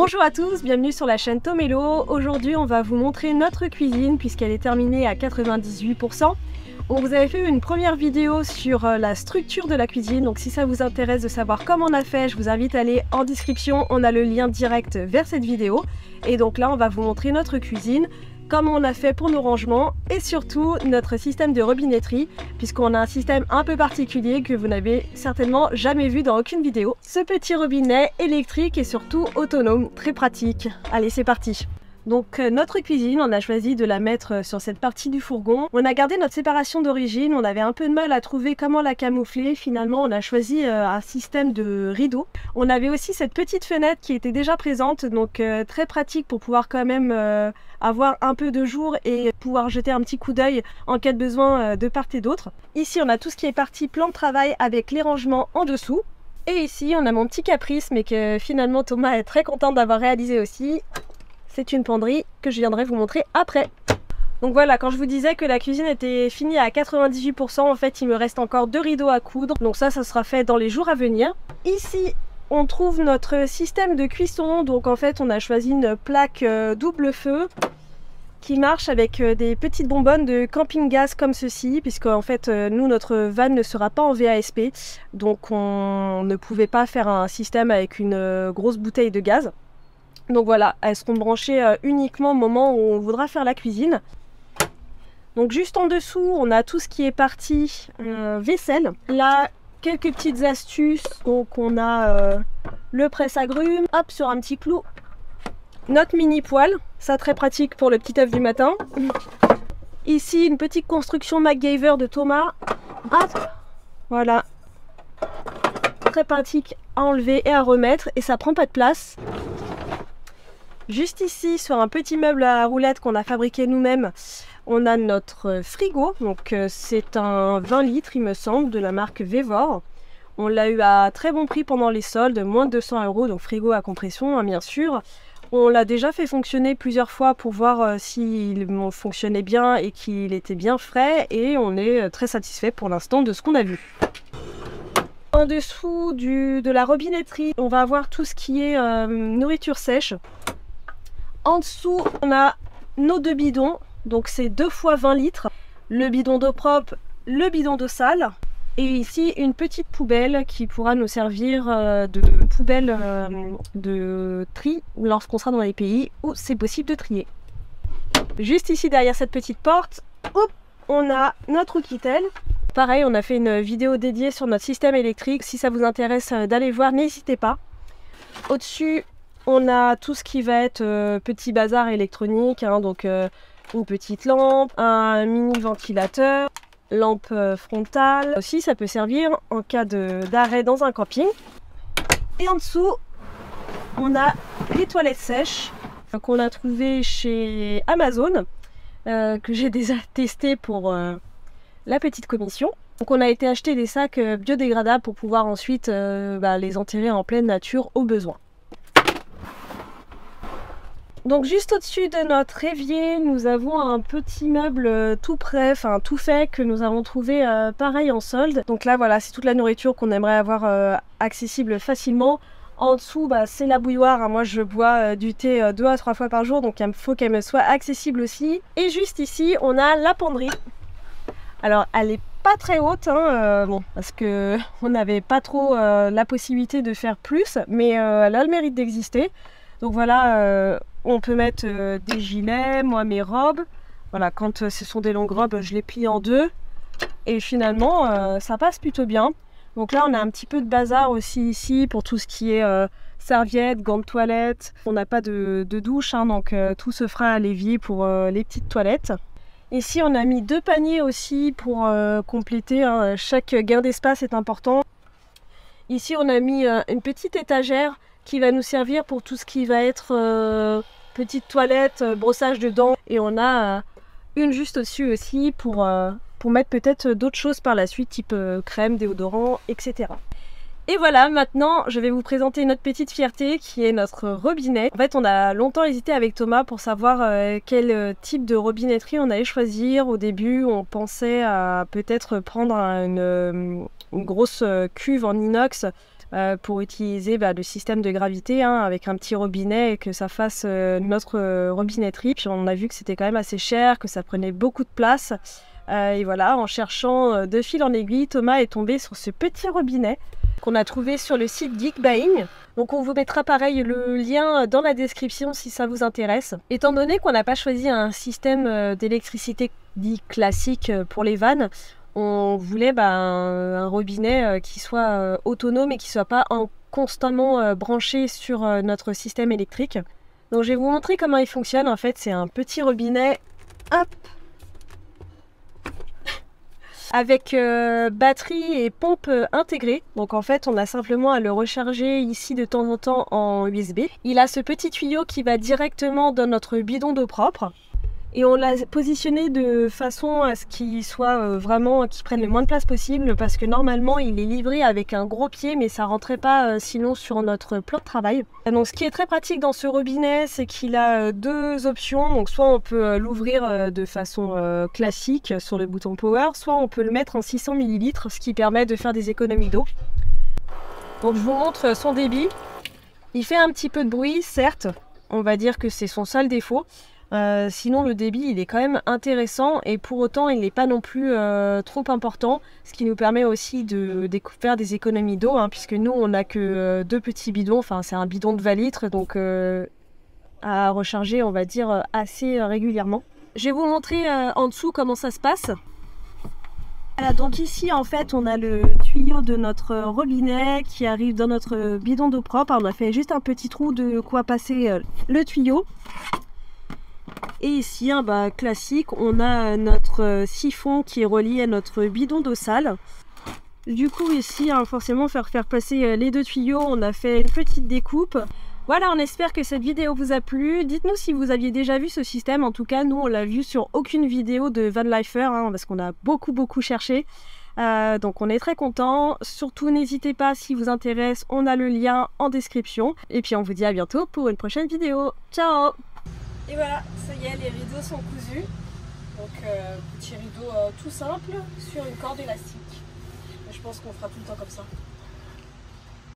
Bonjour à tous, bienvenue sur la chaîne Tomello. Aujourd'hui on va vous montrer notre cuisine puisqu'elle est terminée à 98%. On vous avait fait une première vidéo sur la structure de la cuisine, donc si ça vous intéresse de savoir comment on a fait, je vous invite à aller en description, on a le lien direct vers cette vidéo. Et donc là on va vous montrer notre cuisine, comment on a fait pour nos rangements et surtout notre système de robinetterie puisqu'on a un système un peu particulier que vous n'avez certainement jamais vu dans aucune vidéo. Ce petit robinet électrique et surtout autonome, très pratique. Allez, c'est parti! Donc notre cuisine, on a choisi de la mettre sur cette partie du fourgon. On a gardé notre séparation d'origine, on avait un peu de mal à trouver comment la camoufler. Finalement, on a choisi un système de rideau. On avait aussi cette petite fenêtre qui était déjà présente, donc très pratique pour pouvoir quand même avoir un peu de jour et pouvoir jeter un petit coup d'œil en cas de besoin de part et d'autre. Ici, on a tout ce qui est partie plan de travail avec les rangements en dessous. Et ici, on a mon petit caprice, mais que finalement Thomas est très content d'avoir réalisé aussi. C'est une penderie que je viendrai vous montrer après. Donc voilà, quand je vous disais que la cuisine était finie à 98%, en fait il me reste encore 2 rideaux à coudre. Donc ça sera fait dans les jours à venir. Ici, on trouve notre système de cuisson. Donc en fait, on a choisi une plaque double feu qui marche avec des petites bonbonnes de camping gaz comme ceci, puisque en fait nous, notre van ne sera pas en VASP. Donc on ne pouvait pas faire un système avec une grosse bouteille de gaz. Donc voilà, elles seront branchées uniquement au moment où on voudra faire la cuisine. Donc juste en dessous, on a tout ce qui est partie vaisselle. Là, quelques petites astuces. Donc on a le presse-agrumes, hop, sur un petit clou. Notre mini poêle, ça très pratique pour le petit œuf du matin. Ici, une petite construction MacGyver de Thomas. Hop, voilà. Très pratique à enlever et à remettre et ça prend pas de place. Juste ici, sur un petit meuble à roulettes qu'on a fabriqué nous-mêmes, on a notre frigo. Donc c'est un 20 litres, il me semble, de la marque Vevor. On l'a eu à très bon prix pendant les soldes, moins de 200 €, donc frigo à compression, hein, bien sûr. On l'a déjà fait fonctionner plusieurs fois pour voir s'il fonctionnait bien et qu'il était bien frais. Et on est très satisfait pour l'instant de ce qu'on a vu. En dessous de la robinetterie, on va avoir tout ce qui est nourriture sèche. En dessous, on a nos 2 bidons, donc c'est 2 fois 20 litres. Le bidon d'eau propre, le bidon d'eau sale. Et ici, une petite poubelle qui pourra nous servir de poubelle de tri lorsqu'on sera dans les pays où c'est possible de trier. Juste ici, derrière cette petite porte, hop, on a notre Oukitel. Pareil, on a fait une vidéo dédiée sur notre système électrique. Si ça vous intéresse d'aller voir, n'hésitez pas. Au-dessus, on a tout ce qui va être petit bazar électronique, hein, donc une petite lampe, un mini ventilateur, lampe frontale. Aussi, ça peut servir en cas d'arrêt dans un camping. Et en dessous, on a les toilettes sèches qu'on a trouvées chez Amazon, que j'ai déjà testé pour la petite commission. Donc on a été acheter des sacs biodégradables pour pouvoir ensuite les enterrer en pleine nature au besoin. Donc juste au-dessus de notre évier, nous avons un petit meuble tout prêt, enfin tout fait, que nous avons trouvé pareil en solde. Donc là voilà, c'est toute la nourriture qu'on aimerait avoir accessible facilement. En dessous, c'est la bouilloire, hein. Moi je bois du thé 2 à 3 fois par jour, donc il faut qu'elle me soit accessible aussi. Et juste ici, on a la penderie. Alors elle est pas très haute, hein, bon, parce que on n'avait pas trop la possibilité de faire plus, mais elle a le mérite d'exister. Donc voilà, on peut mettre des gilets, moi mes robes. Voilà, quand ce sont des longues robes, je les plie en 2. Et finalement, ça passe plutôt bien. Donc là, on a un petit peu de bazar aussi ici pour tout ce qui est serviettes, gants de toilette. On n'a pas de douche, hein, donc tout se fera à l'évier pour les petites toilettes. Ici, on a mis 2 paniers aussi pour compléter, hein. Chaque gain d'espace est important. Ici, on a mis une petite étagère qui va nous servir pour tout ce qui va être petite toilette, brossage de dents. Et on a une juste au-dessus aussi pour mettre peut-être d'autres choses par la suite, type crème, déodorant, etc. Et voilà, maintenant je vais vous présenter notre petite fierté qui est notre robinet. En fait, on a longtemps hésité avec Thomas pour savoir quel type de robinetterie on allait choisir. Au début, on pensait à peut-être prendre une grosse cuve en inox pour utiliser le système de gravité avec un petit robinet et que ça fasse notre robinetterie. Puis on a vu que c'était quand même assez cher, que ça prenait beaucoup de place. Et voilà, en cherchant de fil en aiguille, Thomas est tombé sur ce petit robinet qu'on a trouvé sur le site Geekbuying. Donc on vous mettra pareil le lien dans la description si ça vous intéresse. Étant donné qu'on n'a pas choisi un système d'électricité dit classique pour les vannes, on voulait un robinet qui soit autonome et qui ne soit pas constamment branché sur notre système électrique. Donc je vais vous montrer comment il fonctionne. En fait, c'est un petit robinet, hop, avec batterie et pompe intégrée. Donc en fait, on a simplement à le recharger ici de temps en temps en USB. Il a ce petit tuyau qui va directement dans notre bidon d'eau propre. Et on l'a positionné de façon à ce qu'il soit qu'il prenne le moins de place possible, parce que normalement il est livré avec un gros pied, mais ça rentrait pas sinon sur notre plan de travail. Donc ce qui est très pratique dans ce robinet, c'est qu'il a deux options. Donc soit on peut l'ouvrir de façon classique sur le bouton power, soit on peut le mettre en 600 ml, ce qui permet de faire des économies d'eau. Donc je vous montre son débit. Il fait un petit peu de bruit, certes, on va dire que c'est son seul défaut. Sinon le débit il est quand même intéressant et pour autant il n'est pas non plus trop important, ce qui nous permet aussi de faire des économies d'eau, puisque nous on n'a que deux petits bidons, enfin c'est un bidon de 20 litres, donc à recharger on va dire assez régulièrement. Je vais vous montrer en dessous comment ça se passe. Voilà, donc ici en fait on a le tuyau de notre robinet qui arrive dans notre bidon d'eau propre. On a fait juste un petit trou de quoi passer le tuyau. Et ici, classique, on a notre siphon qui est relié à notre bidon d'eau sale. Du coup ici, forcément, faire passer les deux tuyaux, on a fait une petite découpe. Voilà, on espère que cette vidéo vous a plu. Dites-nous si vous aviez déjà vu ce système. En tout cas, nous, on l'a vu sur aucune vidéo de Van Lifer, parce qu'on a beaucoup cherché. Donc on est très contents. Surtout, n'hésitez pas, si vous intéresse, on a le lien en description. Et puis on vous dit à bientôt pour une prochaine vidéo. Ciao! Et voilà, ça y est, les rideaux sont cousus. Donc petit rideau tout simple sur une corde élastique. Je pense qu'on fera tout le temps comme ça.